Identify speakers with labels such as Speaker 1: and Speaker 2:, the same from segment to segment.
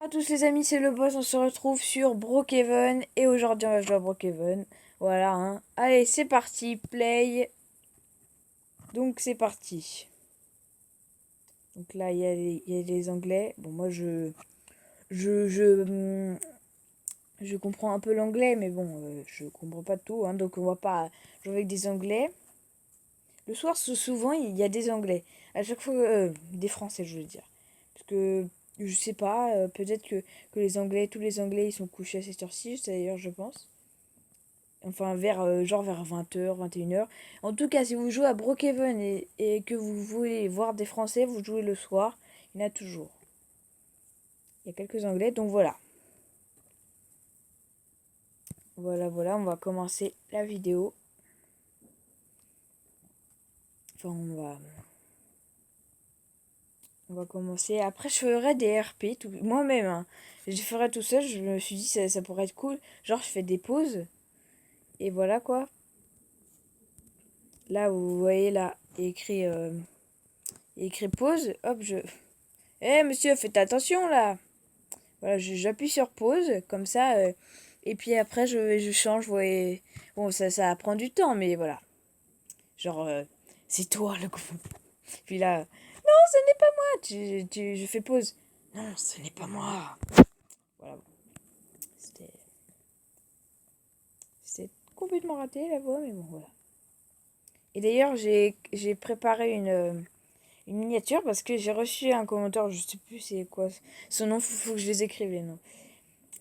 Speaker 1: À tous les amis, c'est le boss, on se retrouve sur Brookhaven et aujourd'hui on va jouer à Brookhaven. Voilà, hein. Allez, c'est parti, play. Donc c'est parti. Donc là, il y a les anglais. Bon, moi je comprends un peu l'anglais, mais bon, je comprends pas tout, hein, donc on va pas jouer avec des anglais. Le soir, souvent, il y a des anglais. À chaque fois, des français, je veux dire. Parce que, je sais pas, peut-être que les anglais, tous les anglais, ils sont couchés à cette heure-ci, d'ailleurs, je pense. Enfin, genre vers 20h, 21h. En tout cas, si vous jouez à Brookhaven et que vous voulez voir des Français, vous jouez le soir. Il y en a toujours. Il y a quelques Anglais, donc voilà. Voilà, on va commencer la vidéo. Enfin, on va commencer. Après, je ferai des RP moi-même, hein. Je ferai tout seul. Je me suis dit, ça pourrait être cool. Genre, je fais des pauses. Et voilà quoi. Là, vous voyez, là, il y a écrit pause. Hop, je. Eh, monsieur, faites attention là! Voilà, j'appuie sur pause, comme ça. Et puis après, je change, vous voyez. Bon, ça prend du temps, mais voilà. Genre, c'est toi le coup. Puis là, non, ce n'est pas moi. Je fais pause. Non, ce n'est pas moi. Voilà. C'était c'était complètement raté la voix, mais bon, voilà. Et d'ailleurs, j'ai préparé une miniature parce que j'ai reçu un commentaire, je sais plus c'est quoi son nom, faut que je les écrive les noms.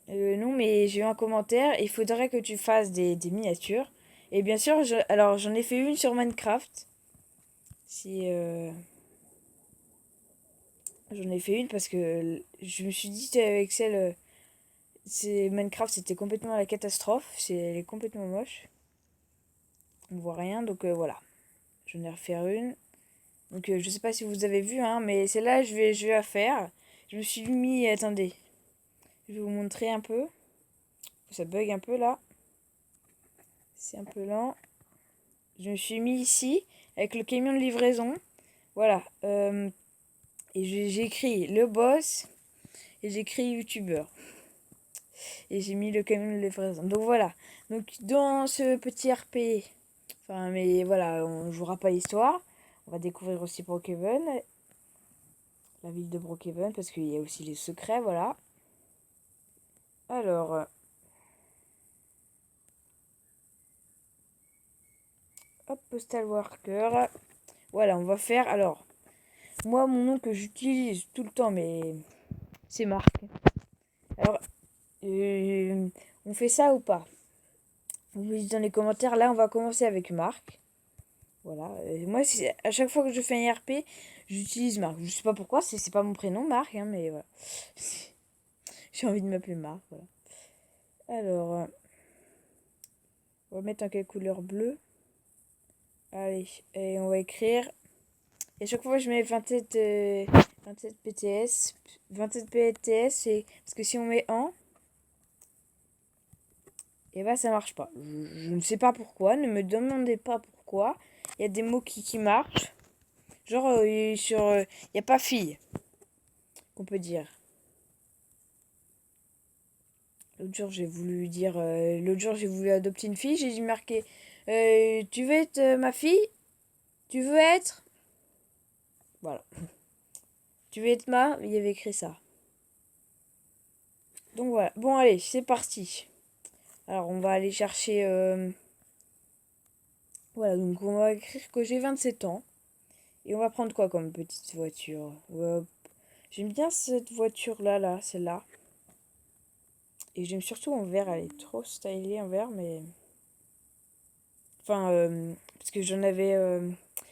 Speaker 1: Non, mais j'ai eu un commentaire, il faudrait que tu fasses des miniatures. Et bien sûr, alors j'en ai fait une sur Minecraft. Si J'en ai fait une parce que je me suis dit avec celle, c'est Minecraft, c'était complètement la catastrophe. Elle est complètement moche. On voit rien, donc voilà. J'en ai refait une. Donc je sais pas si vous avez vu, hein, mais celle-là, je vais la faire. Je me suis mis, attendez, je vais vous montrer un peu. Ça bug un peu là. C'est un peu lent. Je me suis mis ici avec le camion de livraison. Voilà. Et j'ai écrit le boss et j'ai écrit youtubeur. Et j'ai mis le camion de livraison. Donc voilà. Donc dans ce petit RP, enfin mais voilà, on jouera pas l'histoire. On va découvrir aussi Brookhaven, la ville de Brookhaven, parce qu'il y a aussi les secrets, voilà. Alors, hop, postal worker. Voilà, on va faire. Alors, moi, mon nom que j'utilise tout le temps, mais c'est Marc. Alors, on fait ça ou pas? Vous me dites dans les commentaires. Là, on va commencer avec Marc. Voilà. Moi, à chaque fois que je fais un RP, j'utilise Marc. Je sais pas pourquoi, c'est pas mon prénom, Marc, hein, mais voilà. J'ai envie de m'appeler Marc, voilà. Alors, on va mettre en quelle couleur? Bleu. Allez, et on va écrire. Et à chaque fois, je mets 27 PTS. 27 PTS, c'est parce que si on met en, et bah ça marche pas. Je ne sais pas pourquoi, ne me demandez pas pourquoi. Il y a des mots qui marchent. Genre, il n'y a pas fille, qu'on peut dire. L'autre jour, j'ai voulu adopter une fille, j'ai dû marquer tu veux être ma fille? Tu veux être? Voilà. Tu veux être il y avait écrit ça. Donc voilà. Bon, allez, c'est parti. Alors, on va aller chercher. Voilà, donc on va écrire que j'ai 27 ans. Et on va prendre quoi comme petite voiture? J'aime bien cette voiture-là, celle-là. Et j'aime surtout en vert, elle est trop stylée en vert, mais. Enfin, parce que j'en avais.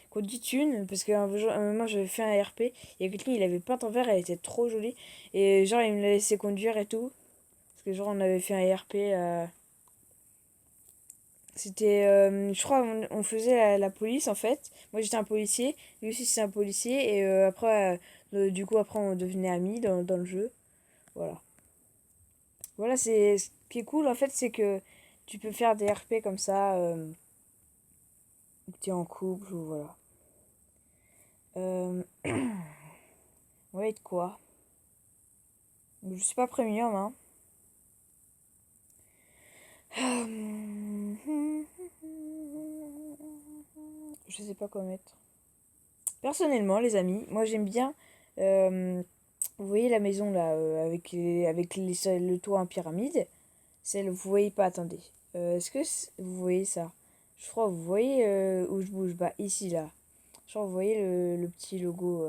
Speaker 1: Qu'on dit une, parce qu'à un moment j'avais fait un RP, et quelqu'un il avait peint en vert, elle était trop jolie. Et genre, il me l'a laissé conduire et tout. Parce que genre, on avait fait un RP. C'était, je crois, on faisait la police en fait. Moi j'étais un policier, lui aussi c'est un policier. Et après, du coup, après on devenait amis dans le jeu. Voilà. Voilà, ce qui est cool en fait, c'est que tu peux faire des RP comme ça, où tu es en couple ou voilà. On va être quoi? Donc, je suis pas premium, hein. Je sais pas quoi mettre. Personnellement, les amis, moi j'aime bien. Vous voyez la maison là, le toit en pyramide. Celle, vous voyez pas, attendez. Est-ce que vous voyez ça? Je crois, vous voyez où je bouge? Bah, ici là. Je crois, vous voyez le petit logo.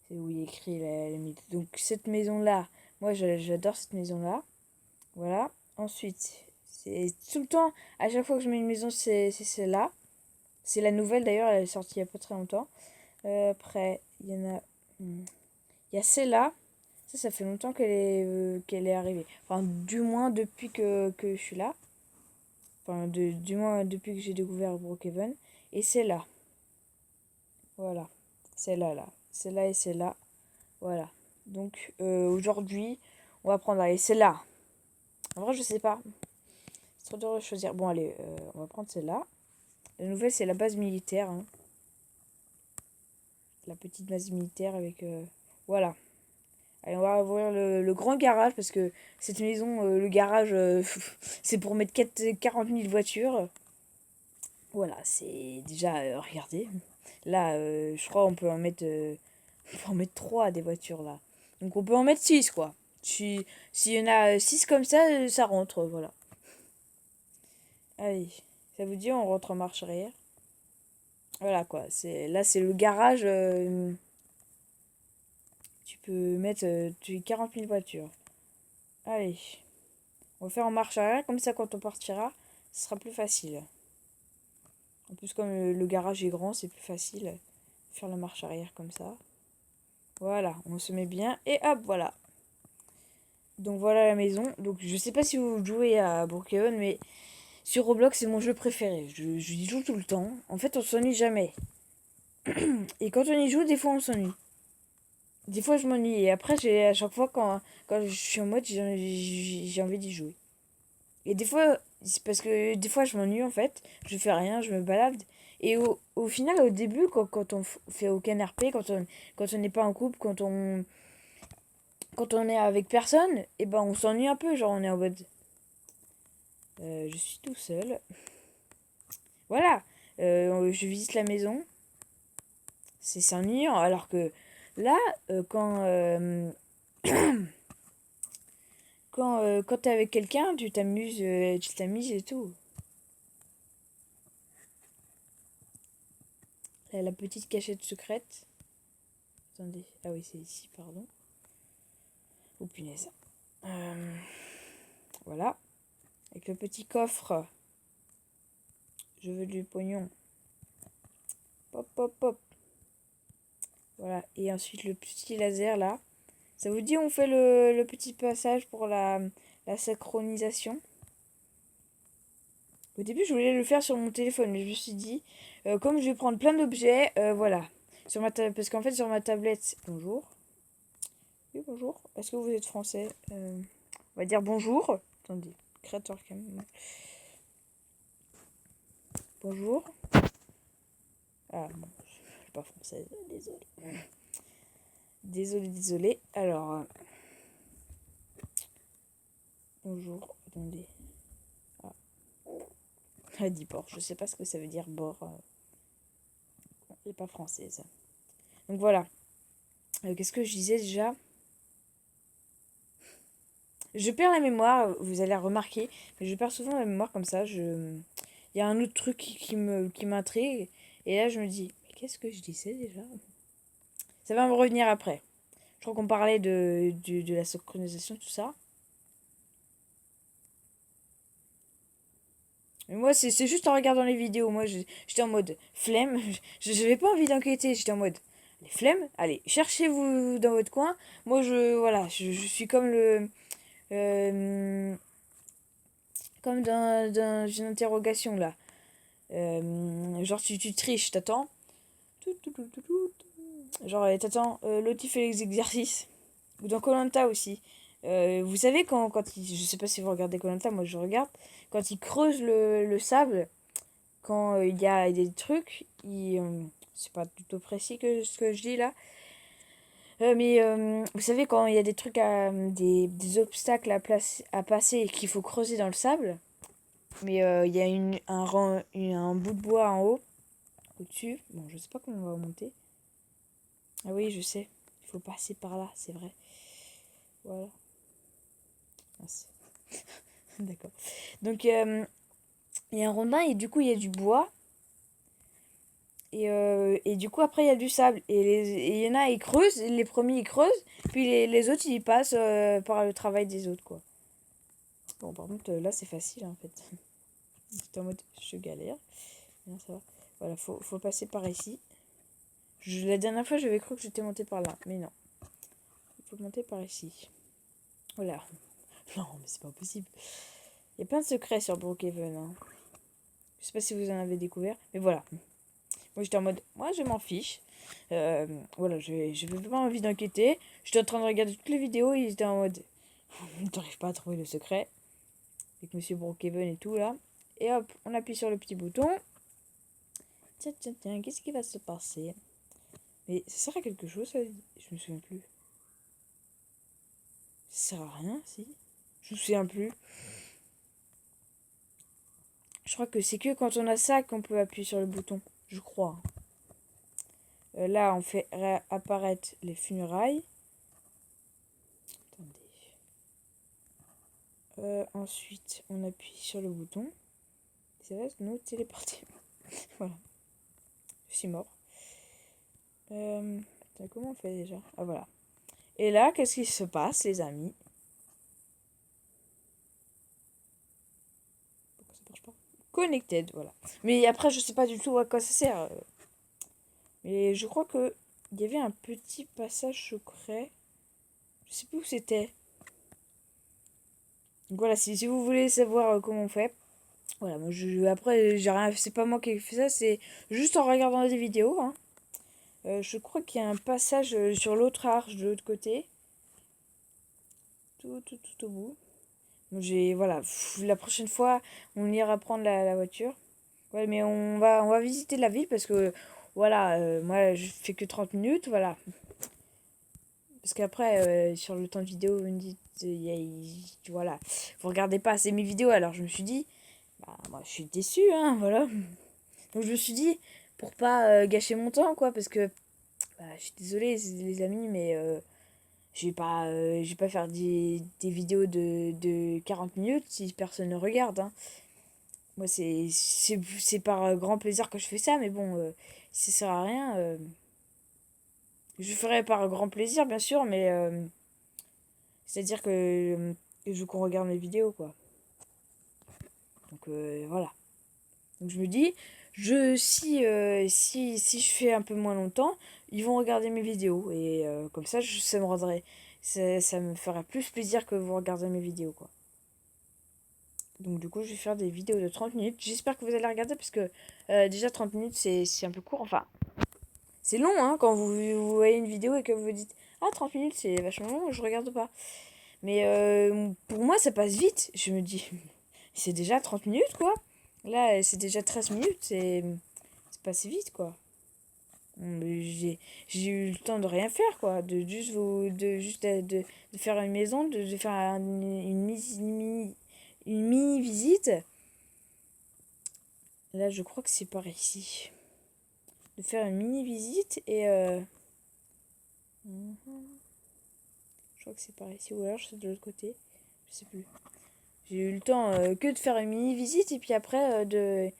Speaker 1: C'est où il est écrit la limite. Donc, cette maison là, moi j'adore cette maison là. Voilà. Ensuite, c'est tout le temps, à chaque fois que je mets une maison, c'est celle-là. C'est la nouvelle d'ailleurs, elle est sortie il n'y a pas très longtemps. Après, il y en a. Il y a celle-là. Ça fait longtemps qu'elle est arrivée. Enfin, du moins depuis que je suis là. Enfin, du moins depuis que j'ai découvert Brookhaven. Et celle-là. Voilà. Celle-là, là. Celle-là et celle-là. Voilà. Donc, aujourd'hui, on va prendre. Allez, celle-là. En vrai, je sais pas. C'est trop dur de choisir. Bon, allez, on va prendre celle-là. La nouvelle, c'est la base militaire. Hein. La petite base militaire avec... voilà. Allez, on va ouvrir le grand garage parce que cette maison, le garage, c'est pour mettre 40 000 voitures. Voilà, c'est déjà... regardez. Là, je crois on peut en mettre... on peut en mettre 3 des voitures là. Donc on peut en mettre 6 quoi. S'il y en a 6 comme ça rentre, voilà. Allez, ça vous dit, on rentre en marche arrière. Voilà quoi, là c'est le garage. Tu peux mettre 40 000 voitures. Allez, on va faire en marche arrière, comme ça quand on partira, ce sera plus facile. En plus comme le garage est grand, c'est plus facile de faire la marche arrière comme ça. Voilà, on se met bien et hop, voilà. Donc voilà la maison. Donc je sais pas si vous jouez à Brookhaven, mais sur Roblox c'est mon jeu préféré. Je y joue tout le temps. En fait on s'ennuie jamais. Et quand on y joue, des fois on s'ennuie. Des fois je m'ennuie et après à chaque fois quand je suis en mode j'ai envie d'y jouer. Et des fois, c'est parce que des fois je m'ennuie en fait, je fais rien, je me balade. Et au final, au début, quand on fait aucun RP, quand on n'est pas en couple, quand on est avec personne, et ben on s'ennuie un peu, genre on est en mode je suis tout seul. Voilà, je visite la maison, c'est ennuyant. Alors que là, quand t'es avec quelqu'un, tu t'amuses et tout. Là, la petite cachette secrète. Attendez, ah oui, c'est ici, pardon. Oh punaise. Voilà. Avec le petit coffre. Je veux du pognon. Pop, pop, pop. Voilà. Et ensuite le petit laser là. Ça vous dit on fait le petit passage pour la synchronisation. Au début je voulais le faire sur mon téléphone, mais je me suis dit, comme je vais prendre plein d'objets, voilà. Parce qu'en fait sur ma tablette... Bonjour. Oui, bonjour. Est-ce que vous êtes français? On va dire bonjour. Attendez. Créateur cam. Bonjour. Ah, bon, je suis pas française, désolée. Désolée. Alors, bonjour, attendez. Ah, elle dit bord, je sais pas ce que ça veut dire bord. Elle est pas française. Donc voilà. Qu'est-ce que je disais déjà? Je perds la mémoire, vous allez remarquer, mais je perds souvent la mémoire comme ça. Il y a un autre truc qui m'intrigue, et là je me dis, mais qu'est-ce que je disais déjà? Ça va me revenir après. Je crois qu'on parlait de la synchronisation, tout ça. Mais moi, c'est juste en regardant les vidéos. Moi, j'étais en mode flemme. Je n'avais pas envie d'enquêter. J'étais en mode les flemmes. Allez, cherchez-vous dans votre coin. Moi, voilà, je suis comme comme dans une interrogation là. Genre, tu triches, t'attends. Genre, t'attends. L'autre, il fait les exercices. Ou dans koh aussi. Vous savez, je sais pas si vous regardez koh, moi je regarde. Quand il creuse le sable, quand il y a des trucs, c'est pas du tout précis que ce que je dis là. Vous savez, quand il y a des trucs des obstacles à passer et qu'il faut creuser dans le sable, mais il y a un bout de bois en haut, au-dessus. Bon, je sais pas comment on va monter. Ah oui, je sais. Il faut passer par là, c'est vrai. Voilà. D'accord. Donc, il y a un rondin et du coup, il y a du bois. Et du coup, après, il y a du sable. Et il y en a, ils creusent. Les premiers, ils creusent. Puis les autres, ils passent par le travail des autres, quoi. Bon, par contre, là, c'est facile, en fait. J'étais en mode, je galère. Non, ça va. Voilà, faut passer par ici. La dernière fois, j'avais cru que j'étais montée par là. Mais non. Il faut monter par ici. Voilà. Non, mais c'est pas possible. Il y a plein de secrets sur Brookhaven. Hein. Je sais pas si vous en avez découvert. Mais voilà. Moi, j'étais en mode, moi, je m'en fiche. Voilà, je n'avais pas envie d'enquêter. J'étais en train de regarder toutes les vidéos. Ils étaient en mode, t'arrives pas à trouver le secret. Avec Monsieur Brookhaven et tout, là. Et hop, on appuie sur le petit bouton. Tiens, tiens, tiens, qu'est-ce qui va se passer? Mais ça sert à quelque chose, ça? Je me souviens plus. Ça sert à rien, si? Je me souviens plus. Je crois que c'est que quand on a ça qu'on peut appuyer sur le bouton. Je crois. Là, on fait apparaître les funérailles. Attendez. Ensuite, on appuie sur le bouton. Ça va nous téléporter. Voilà. Je suis mort. Comment on fait déjà? Ah, voilà. Et là, qu'est-ce qui se passe, les amis? Pourquoi ça marche pas? Connected, voilà. Mais après, je sais pas du tout à quoi ça sert. Mais je crois que il y avait un petit passage secret. Je sais plus où c'était. Donc voilà, si vous voulez savoir comment on fait. Voilà, moi après, j'ai rien. C'est pas moi qui ai fait ça, c'est juste en regardant des vidéos. Hein. Je crois qu'il y a un passage sur l'autre arche de l'autre côté. Tout au bout. Donc voilà, la prochaine fois, on ira prendre la voiture. Ouais, mais on va visiter la ville parce que, voilà, moi, je fais que 30 minutes, voilà. Parce qu'après, sur le temps de vidéo, vous me dites, voilà, vous regardez pas assez mes vidéos, alors je me suis dit, bah, moi, je suis déçue, hein, voilà. Donc je me suis dit, pour pas gâcher mon temps, quoi, parce que, bah, je suis désolée, les amis, mais je vais pas faire des vidéos de 40 minutes si personne ne regarde, hein. Moi, c'est par grand plaisir que je fais ça, mais bon, si ça sert à rien, je ferai par grand plaisir, bien sûr, mais c'est-à-dire que je veux qu'on regarde mes vidéos, quoi. Donc voilà. Donc je me dis, si je fais un peu moins longtemps, ils vont regarder mes vidéos. Et comme ça, ça me fera plus plaisir que vous regardez mes vidéos, quoi. Donc du coup, je vais faire des vidéos de 30 minutes. J'espère que vous allez regarder parce que déjà 30 minutes, c'est un peu court. Enfin, c'est long, hein, quand vous voyez une vidéo et que vous vous dites, ah, 30 minutes, c'est vachement long, je regarde pas. Mais pour moi, ça passe vite. Je me dis, c'est déjà 30 minutes, quoi. Là, c'est déjà 13 minutes, c'est passé vite, quoi. J'ai eu le temps de rien faire, quoi. De faire une maison, de faire une mini visite. Là, je crois que c'est par ici. De faire une mini visite et je crois que c'est par ici ou alors c'est de l'autre côté. Je sais plus. J'ai eu le temps que de faire une mini visite et puis après de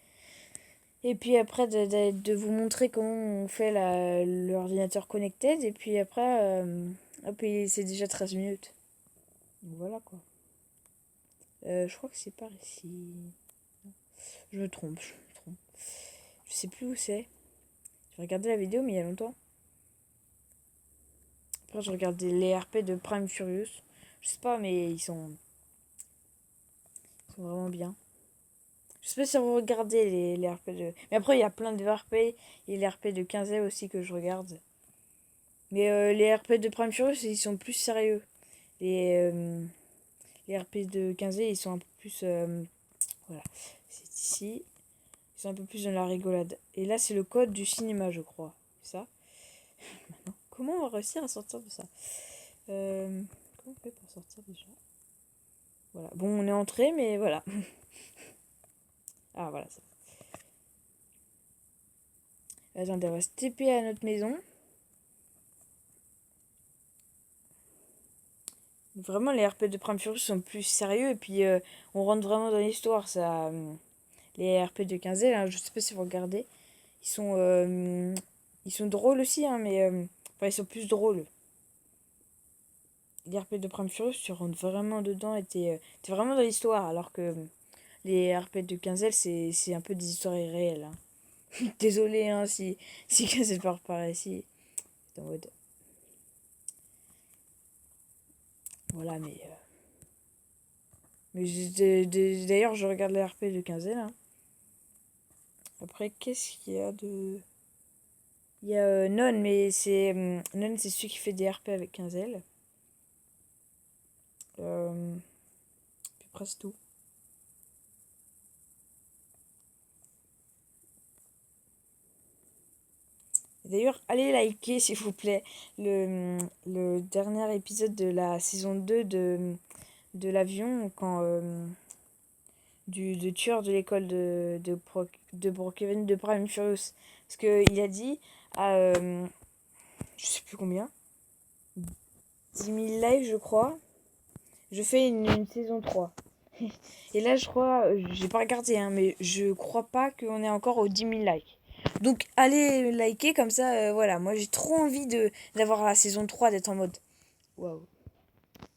Speaker 1: vous montrer comment on fait l'ordinateur connected et puis après hop, c'est déjà 13 minutes. Donc voilà quoi. Je crois que c'est par ici. Je me trompe. Je sais plus où c'est. J'ai regardé la vidéo mais il y a longtemps. Après je regardais les RP de Prime Furious. Je sais pas mais ils sont vraiment bien. Je sais pas si vous regardez les RP de... Mais après, il y a plein de RP. Et les RP de 15 aussi que je regarde. Mais les RP de Prime Furious, ils sont plus sérieux. Les RP de 15 ils sont un peu plus... voilà. C'est ici. Ils sont un peu plus dans la rigolade. Et là, c'est le code du cinéma, je crois. C'est ça? Comment on va réussir à sortir de ça? Comment on fait pour sortir déjà? Voilà. Bon, on est entré, mais voilà. Ah, voilà. Attendez, on va se TP à notre maison. Vraiment, les RP de Prime Furious sont plus sérieux et puis on rentre vraiment dans l'histoire. Ça, les RP de 15 hein, je sais pas si vous regardez, ils sont drôles aussi, hein, mais enfin, ils sont plus drôles. Les RP de Prime Furious, tu rentres vraiment dedans et t'es vraiment dans l'histoire, alors que les RP de 15 c'est un peu des histoires irréelles. Hein. Désolé hein, si 15 part par ici. C'est en mode. Voilà, mais d'ailleurs, je regarde les RP de 15 hein. Après, qu'est-ce qu'il y a de. Il y a Non, mais c'est. Non, c'est celui qui fait des RP avec 15L. Puis presque tout. D'ailleurs, allez liker, s'il vous plaît, le dernier épisode de la saison 2 de l'avion, quand. Du tueur de l'école de Brookhaven de Prime Furious. Parce qu'il a dit à. Je sais plus combien. 10 000 lives, je crois. Je fais une saison 3. Et là, je crois, j'ai pas regardé, hein, mais je crois pas qu'on est encore aux 10 000 likes. Donc, allez liker, comme ça, voilà. Moi, j'ai trop envie d'avoir la saison 3, d'être en mode. Waouh.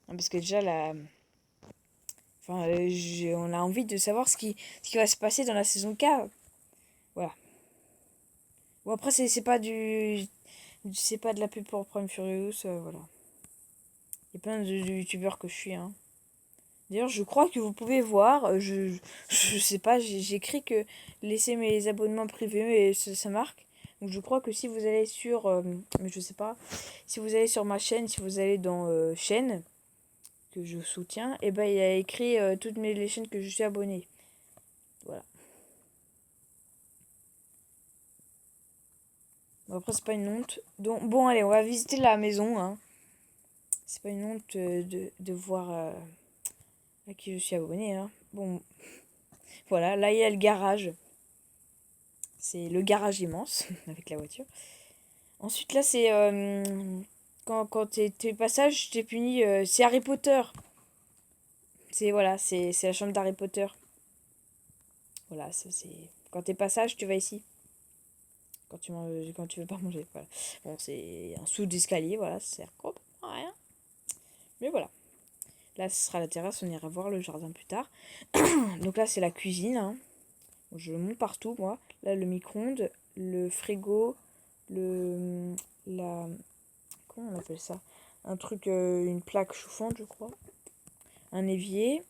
Speaker 1: Parce que déjà, là. Enfin, on a envie de savoir ce qui va se passer dans la saison 4. Voilà. Bon, après, c'est pas c'est pas de la pub pour Prime Furious, voilà. Il y a plein de youtubeurs que je suis, hein. D'ailleurs, je crois que vous pouvez voir, je sais pas, j'écris que laisser mes abonnements privés et ça marque. Donc je crois que si vous allez sur, mais je sais pas, si vous allez sur ma chaîne, si vous allez dans chaîne, que je soutiens, et ben il y a écrit toutes les chaînes que je suis abonné. Voilà. Bon, après, c'est pas une honte. Donc, bon, allez, on va visiter la maison, hein. C'est pas une honte de voir à qui je suis abonné, hein. Bon, voilà, là il y a le garage. C'est le garage immense avec la voiture. Ensuite, là, c'est quand t'es passage, t'es puni. C'est Harry Potter. C'est voilà, c'est la chambre d'Harry Potter. Voilà, ça c'est. Quand t'es passage, tu vas ici. Quand tu veux pas manger. Voilà. Bon, c'est un sous d'escalier, voilà, ça sert complètement à rien. Mais voilà. Là, ce sera la terrasse, on ira voir le jardin plus tard. Donc là, c'est la cuisine. Hein. Je le monte partout, moi. Là, le micro-ondes, le frigo, le. La. Comment on appelle ça? Un truc, une plaque chauffante, je crois. Un évier.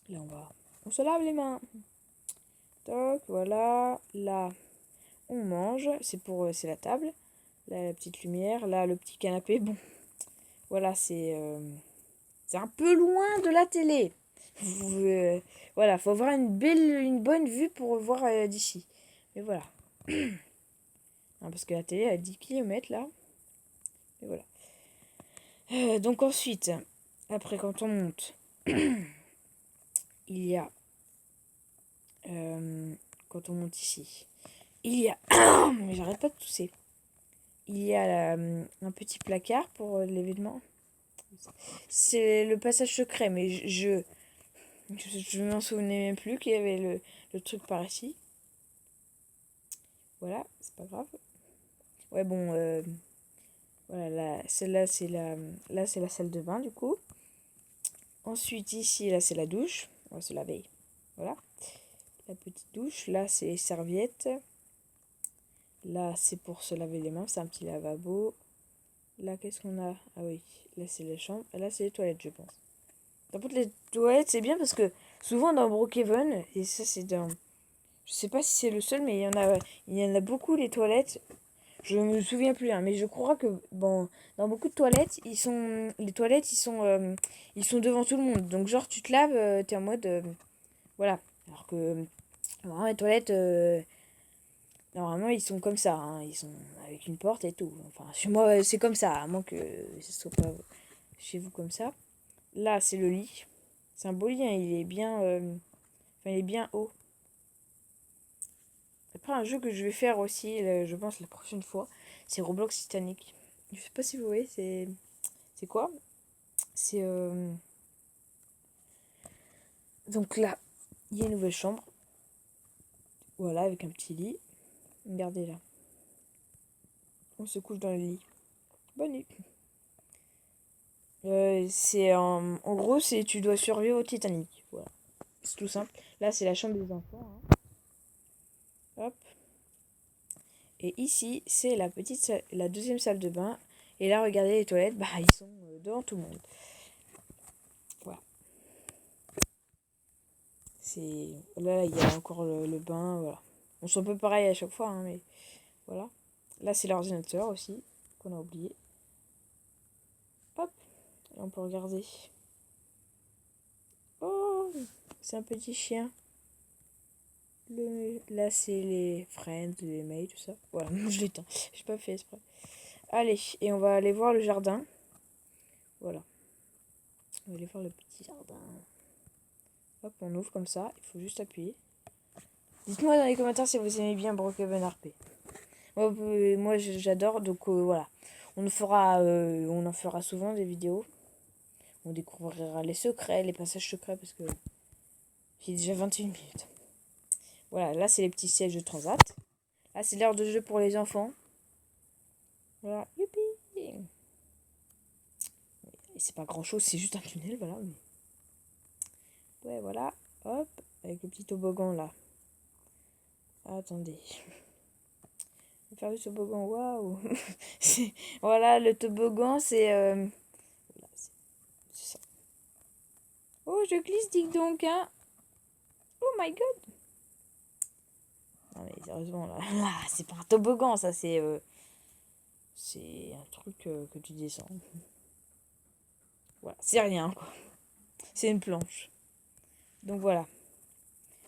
Speaker 1: Là, on se lave les mains. Toc, voilà. Là, on mange. C'est la table. Là, la petite lumière. Là, le petit canapé. Bon, voilà, c'est un peu loin de la télé. Voilà, faut avoir une bonne vue pour voir d'ici. Mais voilà. Hein, parce que la télé a 10 km là. Et voilà. Donc ensuite, après quand on monte, il y a... quand on monte ici, il y a... Mais j'arrête pas de tousser. Il y a un petit placard pour l'événement. C'est le passage secret, mais je m'en souvenais même plus qu'il y avait le truc par ici. Voilà, c'est pas grave. Ouais, bon, voilà, celle-là, là, c'est la salle de bain, du coup. Ensuite, ici, là, c'est la douche. On va se laver. Voilà. La petite douche. Là, c'est serviettes. Là, c'est pour se laver les mains. C'est un petit lavabo. Là, qu'est-ce qu'on a? Ah oui, là, c'est les chambres. Et là, c'est les toilettes, je pense. Par contre, les toilettes, c'est bien parce que souvent dans Brookhaven, et ça, c'est dans... Je sais pas si c'est le seul, mais il y en a beaucoup, les toilettes. Je me souviens plus, hein, mais je crois que bon, dans beaucoup de toilettes, les toilettes, ils sont devant tout le monde. Donc genre tu te laves, t'es en mode, voilà. Alors que vraiment les toilettes, Normalement, ils sont comme ça, hein. Ils sont avec une porte et tout. Enfin, chez moi, c'est comme ça, à moins que ce soit pas chez vous comme ça. Là, c'est le lit. C'est un beau lit, hein. Il est bien, enfin, il est bien haut. Après, un jeu que je vais faire aussi, je pense, la prochaine fois, c'est Roblox Titanic. Je sais pas si vous voyez, c'est quoi? C'est donc là, il y a une nouvelle chambre. Voilà, avec un petit lit. Regardez là. On se couche dans le lit. Bonne nuit. C'est en gros, c'est tu dois survivre au Titanic. Voilà. C'est tout simple. Là, c'est la chambre des enfants, hein. Hop. Et ici, c'est la deuxième salle de bain. Et là, regardez les toilettes. Bah, ils sont devant tout le monde. Voilà. C'est là, il y a encore le bain. Voilà. On s'en peut pareil à chaque fois, hein, mais voilà. Là, c'est l'ordinateur aussi qu'on a oublié. Hop. Et on peut regarder. Oh, c'est un petit chien. Là, c'est les friends, les mails, tout ça. Voilà, je l'éteins. J'ai pas fait exprès. Allez, et on va aller voir le jardin. Voilà. On va aller voir le petit jardin. Hop, on ouvre comme ça. Il faut juste appuyer. Dites-moi dans les commentaires si vous aimez bien Brookhaven RP. Moi j'adore, donc voilà. On en fera souvent des vidéos. On découvrira les secrets, les passages secrets, parce que j'ai déjà 21 minutes. Voilà, là c'est les petits sièges de transat. Là c'est l'heure de jeu pour les enfants. Voilà, youpi. Et c'est pas grand chose, c'est juste un tunnel, voilà. Ouais, voilà, hop, avec le petit toboggan là. Attendez. On va faire le toboggan, waouh. Voilà, le toboggan, c'est ça. Oh, je glisse, dis donc, hein. Oh my god. Non mais sérieusement, là, là c'est pas un toboggan, ça, c'est un truc que tu descends. Voilà, c'est rien, quoi. C'est une planche. Donc voilà.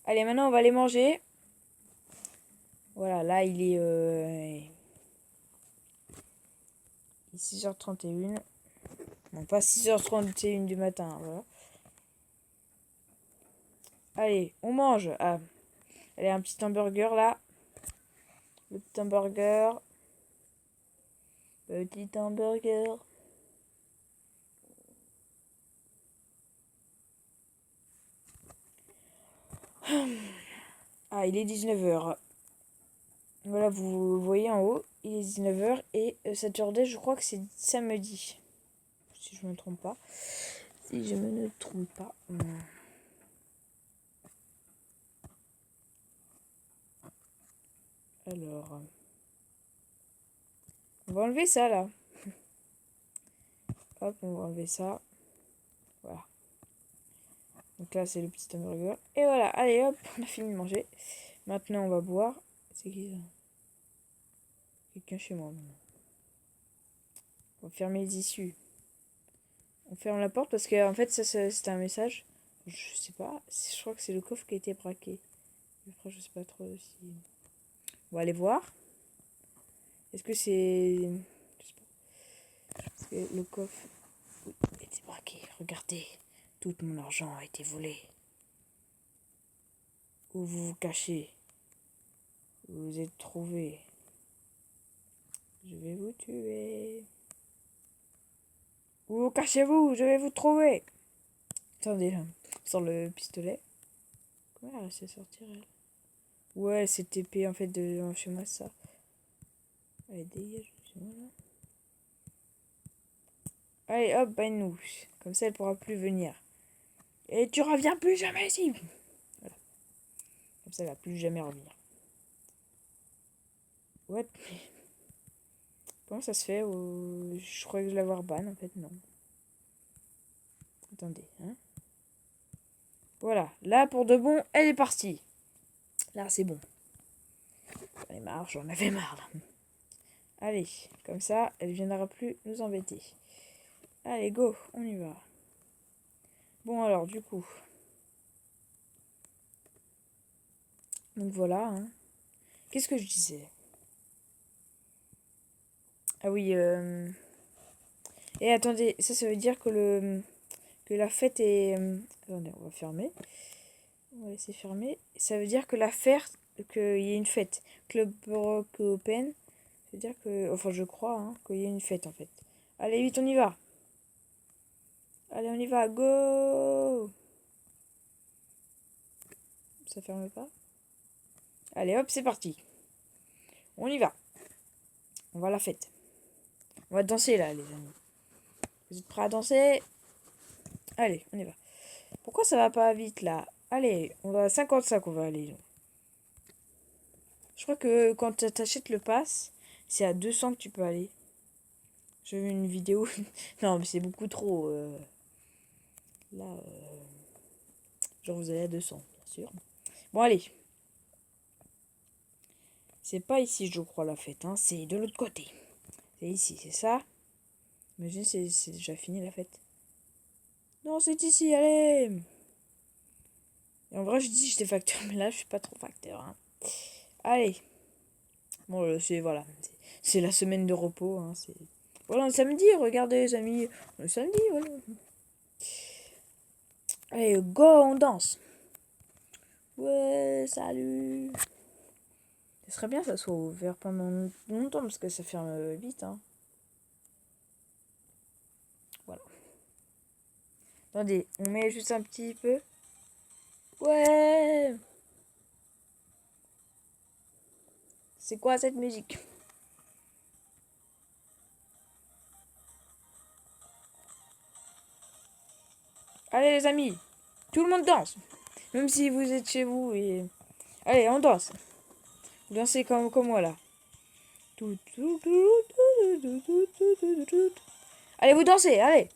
Speaker 1: Allez, maintenant, on va aller manger. Voilà, là, il est 6h31. Non, pas 6h31 du matin, voilà. Allez, on mange. Ah, allez, un petit hamburger, là. Le petit hamburger. Petit hamburger. Ah, il est 19h. Voilà, vous voyez en haut, il est 19h et Saturday, je crois que c'est samedi. Si je me trompe pas. Si je me ne trompe pas. Alors, on va enlever ça là. Hop, on va enlever ça. Voilà. Donc là, c'est le petit hamburger. Et voilà, allez hop, on a fini de manger. Maintenant, on va boire. C'est qui ça? Quelqu'un chez moi maintenant. On va fermer les issues. On ferme la porte parce que en fait, ça, c'est un message. Je sais pas. Je crois que c'est le coffre qui a été braqué. Après, je sais pas trop si. On va aller voir. Est-ce que c'est. Je sais pas. Parce que le coffre. Oui, a été braqué. Regardez. Tout mon argent a été volé. Où vous vous cachez? Vous vous êtes trouvé. Je vais vous tuer. Où cachez-vous? Je vais vous trouver. Attendez, là. Sans le pistolet. Comment elle a réussi à sortir, elle? Ouais, elle s'est TP en fait de chez moi, ça. Allez, dégage. Voilà. Allez, hop, nous. Comme ça, elle pourra plus venir. Et tu reviens plus jamais ici. Voilà. Comme ça, elle va plus jamais revenir. What? Comment ça se fait? Je croyais que je l'avoir ban, en fait, non. Attendez, hein. Voilà, là, pour de bon, elle est partie. Là, c'est bon. J'en ai marre, j'en avais marre, là. Allez, comme ça, elle viendra plus nous embêter. Allez, go, on y va. Bon, alors, du coup. Donc voilà, hein. Qu'est-ce que je disais? Ah oui, et attendez, ça veut dire que la fête est... Attendez, on va fermer. On va laisser fermer. Ça veut dire que la fête... qu'il y ait une fête. Club Rock Open. Ça veut dire que... Enfin, je crois, hein, qu'il y a une fête, en fait. Allez, vite, on y va. Allez, on y va. Go! Ça ferme pas. Allez, hop, c'est parti. On y va. On va à la fête. On va danser, là, les amis. Vous êtes prêts à danser? Allez, on y va. Pourquoi ça va pas vite, là? Allez, on va à 55, on va aller. Je crois que quand t'achètes le pass, c'est à 200 que tu peux aller. J'ai vu une vidéo. Non, mais c'est beaucoup trop. Là, genre vous allez à 200, bien sûr. Bon, allez. C'est pas ici, je crois, la fête. Hein. C'est de l'autre côté. C'est ici, c'est ça. Imagine, c'est déjà fini la fête. Non, c'est ici, allez. Et en vrai, je dis que j'étais facteur, mais là, je suis pas trop facteur. Hein. Allez. Bon, c'est voilà. C'est la semaine de repos. Hein, c'est... Voilà, le samedi, regardez, les amis. Le samedi, voilà. Allez, go, on danse. Ouais, salut. Ce serait bien que ça soit ouvert pendant longtemps parce que ça ferme vite. Hein. Voilà. Attendez, on met juste un petit peu. Ouais. C'est quoi cette musique? Allez les amis, tout le monde danse. Même si vous êtes chez vous et... Allez, on danse. Vous dansez comme moi là. Allez, vous dansez, allez.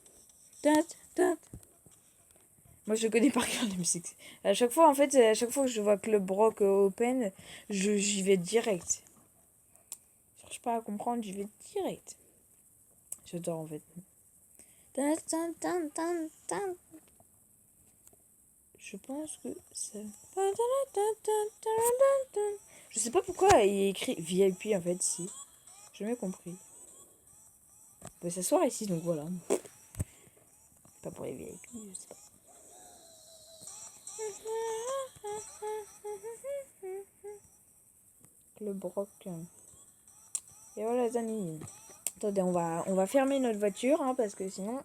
Speaker 1: Moi je connais par cœur la musique. À chaque fois en fait, à chaque fois que je vois Club Rock Open, j'y vais direct. Je cherche pas à comprendre, j'y vais direct. J'adore en fait. Je pense que ça... Je sais pas pourquoi il est écrit VIP en fait ici. J'ai jamais compris. On peut s'asseoir ici donc voilà. Pas pour les VIP, je sais pas. Le broc. Et voilà les amis. Attendez, on va fermer notre voiture hein, parce que sinon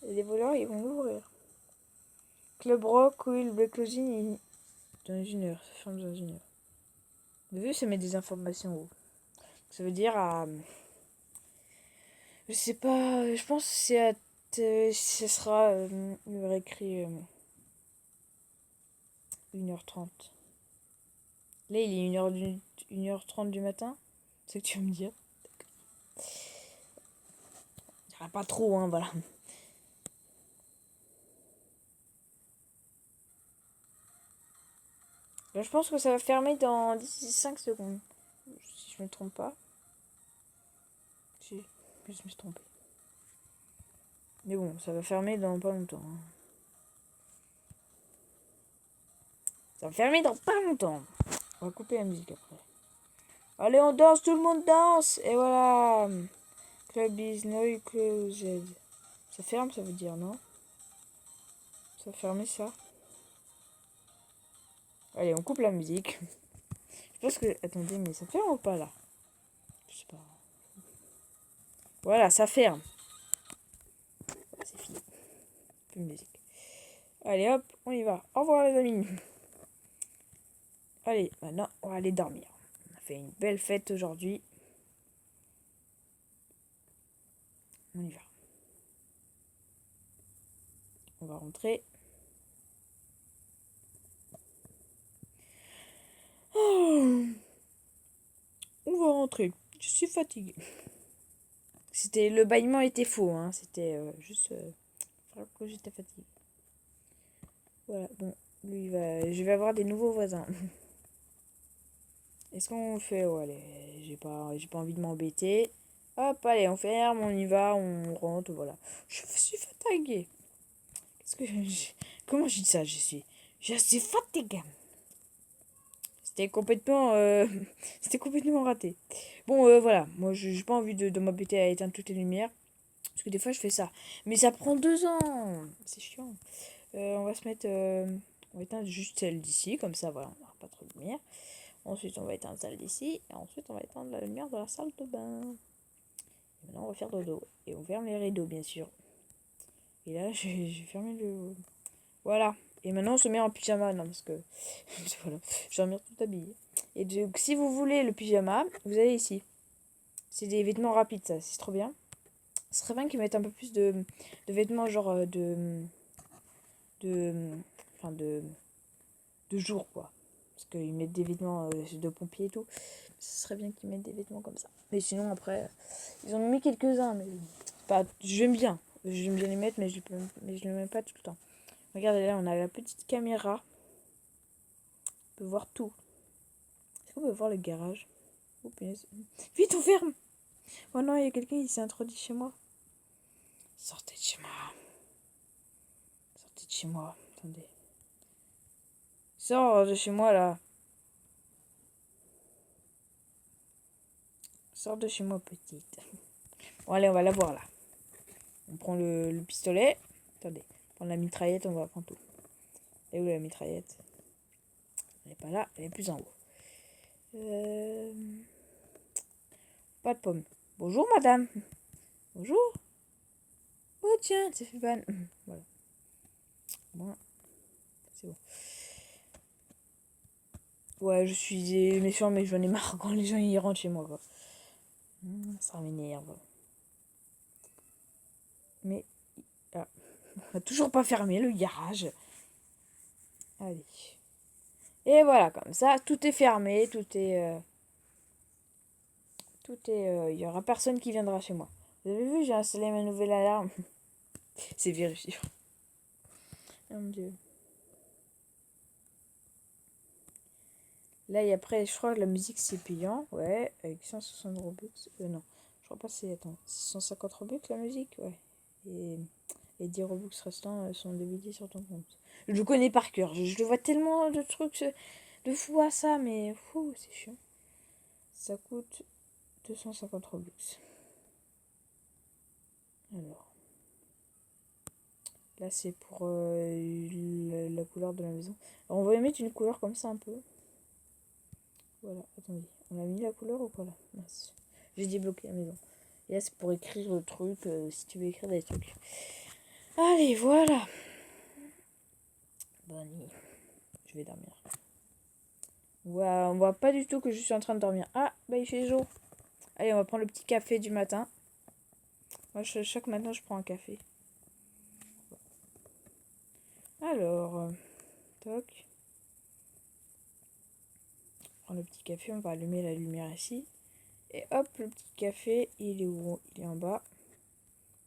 Speaker 1: les voleurs ils vont l'ouvrir. Club Rock, oui, le Black Closing dans une heure. Ça ferme dans une heure. Vous avez vu, ça met des informations haut. Ça veut dire à... Je sais pas, je pense que c'est à... Ce sera... il aurait écrit 1h30. Là, il est 1h30 du matin. C'est ce que tu veux me dire. Il n'y a pas trop, hein, voilà. Là, je pense que ça va fermer dans d'ici 5 secondes. Si je me trompe pas. Si, je me suis trompé. Mais bon, ça va fermer dans pas longtemps. Hein. Ça va fermer dans pas longtemps. On va couper la musique après. Allez, on danse, tout le monde danse. Et voilà. Club is now closed. Ça ferme, ça veut dire, non? Ça va fermer ça. Allez, on coupe la musique. Je pense que... Attendez, mais ça ferme ou pas, là? Je sais pas. Voilà, ça ferme. C'est fini. Plus de musique. Allez, hop, on y va. Au revoir, les amis. Allez, maintenant, on va aller dormir. On a fait une belle fête aujourd'hui. On y va. On va rentrer. Oh, on va rentrer. Je suis fatiguée. C'était le bâillement était faux, hein. C'était juste que j'étais fatiguée. Voilà, bon, lui je vais avoir des nouveaux voisins. Est-ce qu'on fait ouais, allez, j'ai pas envie de m'embêter. Hop, allez, on ferme, on y va, on rentre, voilà. Je suis fatiguée. Qu'est-ce que comment je dis ça? Je suis fatiguée. C'était complètement, c'était complètement raté. Bon, voilà. Moi, j'ai pas envie de m'embêter à éteindre toutes les lumières. Parce que des fois, je fais ça. Mais ça prend 2 ans. C'est chiant. On va se mettre... on va éteindre juste celle d'ici. Comme ça, voilà, on n'aura pas trop de lumière. Ensuite, on va éteindre celle d'ici. Et ensuite, on va éteindre la lumière de la salle de bain. Et maintenant, on va faire dodo. Et on ferme les rideaux, bien sûr. Et là, j'ai fermé le... Voilà. Et maintenant, on se met en pyjama. Non, parce que... voilà. Je vais dormir tout habillé. Et donc, si vous voulez le pyjama, vous allez ici. C'est des vêtements rapides, ça. C'est trop bien. Ce serait bien qu'ils mettent un peu plus de vêtements, genre de... Enfin, de jour, quoi. Parce qu'ils mettent des vêtements de pompiers et tout. Ce serait bien qu'ils mettent des vêtements comme ça. Mais sinon, après, ils en ont mis quelques-uns. Mais pas, j'aime bien. J'aime bien les mettre, mais je les mets pas tout le temps. Regardez là, on a la petite caméra. On peut voir tout. Est-ce qu'on peut voir le garage? Oh, punaise. Vite, on ferme! Oh non, il y a quelqu'un qui s'est introduit chez moi. Sortez de chez moi. Sortez de chez moi. Attendez. Sors de chez moi, là. Sors de chez moi, petite. Bon, allez, on va la voir, là. On prend le pistolet. Attendez. On prend la mitraillette, on va prendre tout. Et où est la mitraillette? Elle n'est pas là, elle est plus en haut. Pas de pomme. Bonjour, madame. Bonjour. Oh, tiens, c'est fait ban. Voilà. Bon, c'est bon. Ouais, je suis méchant, mais j'en ai marre quand les gens y rentrent chez moi, quoi. Ça m'énerve. Mais, ah, on va toujours pas fermer le garage. Allez. Et voilà, comme ça, tout est fermé, tout est... il y aura personne qui viendra chez moi. Vous avez vu, j'ai installé ma nouvelle alarme. C'est vérifié. Oh mon dieu. Là, et après, je crois que la musique c'est payant. Ouais, avec 160 Robux. Non, je crois pas c'est. Attends, 150 Robux la musique. Ouais. Et les 10 Robux restants sont débités sur ton compte. Je le connais par cœur. Je le vois tellement de trucs de fou à ça, mais fou, c'est chiant. Ça coûte 250 Robux. Alors. Là, c'est pour la couleur de la maison. Alors, on va mettre une couleur comme ça un peu. Voilà, attendez. On a mis la couleur ou pas là? Mince. J'ai débloqué la maison. Et là, c'est pour écrire le truc, si tu veux écrire des trucs. Allez, voilà. Bonne nuit. Je vais dormir. On voit pas du tout que je suis en train de dormir. Ah, bah il fait jour. Allez, on va prendre le petit café du matin. Moi, chaque matin, je prends un café. Alors, toc. On prend le petit café, on va allumer la lumière ici. Et hop, le petit café, il est où? Il est en bas.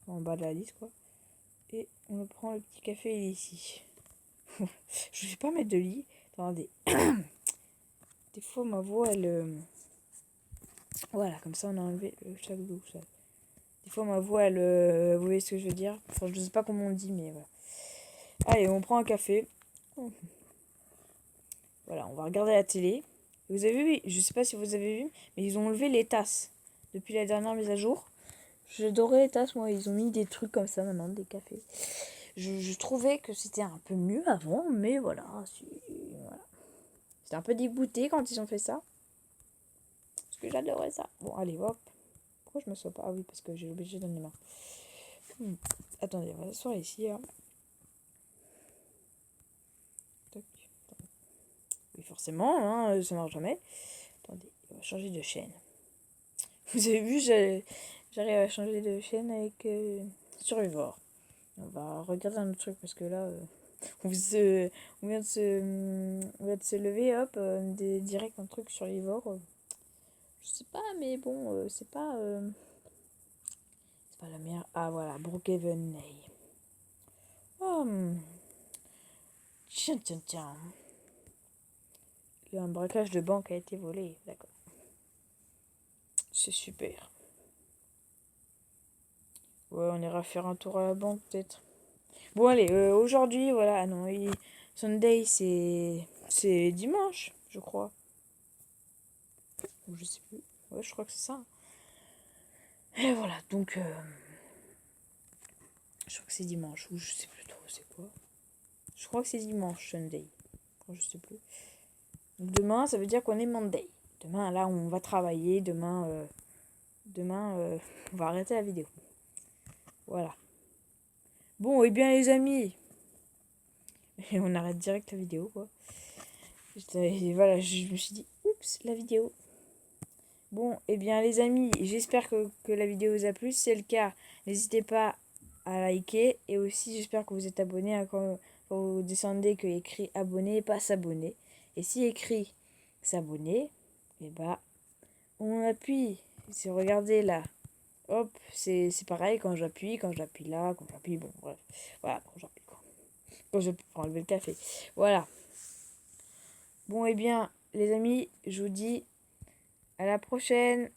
Speaker 1: En bas de la liste, quoi. Et on prend le petit café, il est ici. Je vais pas mettre de lit. Attendez. Des fois, ma voix, elle... Voilà, comme ça, on a enlevé le chaque douche. Des fois, ma voix, elle... Vous voyez ce que je veux dire? Enfin, je sais pas comment on dit, mais voilà. Allez, on prend un café. Voilà, on va regarder la télé. Vous avez vu, je sais pas si vous avez vu, mais ils ont enlevé les tasses. Depuis la dernière mise à jour. J'adorais les tasses, moi. Ils ont mis des trucs comme ça maintenant, des cafés. Je trouvais que c'était un peu mieux avant, mais voilà. Voilà. J'étais un peu dégoûtée quand ils ont fait ça. Parce que j'adorais ça. Bon, allez, hop. Pourquoi je me sois pas? Ah oui, parce que j'ai obligé d'en mains. Attendez, on va s'asseoir ici. Là. Toc. Oui, forcément, hein, ça marche jamais. Attendez, on va changer de chaîne. Vous avez vu, j'arrive à changer de chaîne avec Survivor. On va regarder un autre truc parce que là, on vient de se lever, hop, direct un truc Survivor. Je sais pas, mais bon, c'est pas la meilleure. Ah voilà, Brookhaven. Oh, tiens, tiens, tiens. Un braquage de banque a été volé, d'accord. C'est super. Ouais, on ira faire un tour à la banque peut-être. Bon allez, aujourd'hui, voilà, ah non, Sunday c'est dimanche, je crois. Ou je sais plus. Ouais, je crois que c'est ça. Et voilà, donc... je crois que c'est dimanche, ou je sais plus trop c'est quoi. Je crois que c'est dimanche, Sunday. Je sais plus. Donc demain, ça veut dire qu'on est Monday. Demain, là, on va travailler. Demain, on va arrêter la vidéo. Voilà. Bon, et bien les amis. Et on arrête direct la vidéo, quoi. Et voilà, je me suis dit, oups, la vidéo. Bon, et bien les amis, j'espère que la vidéo vous a plu. Si c'est le cas, n'hésitez pas à liker. Et aussi, j'espère que vous êtes abonnés. Hein, quand vous descendez, qu'il y a écrit abonner, pas s'abonner. Et si écrit s'abonner, et bah, on appuie. Regardez là. Hop, c'est pareil quand j'appuie là, quand j'appuie, bon, bref. Voilà, quand j'appuie, quoi. Quand je prends enlever le café. Voilà. Bon, et bien, les amis, je vous dis à la prochaine.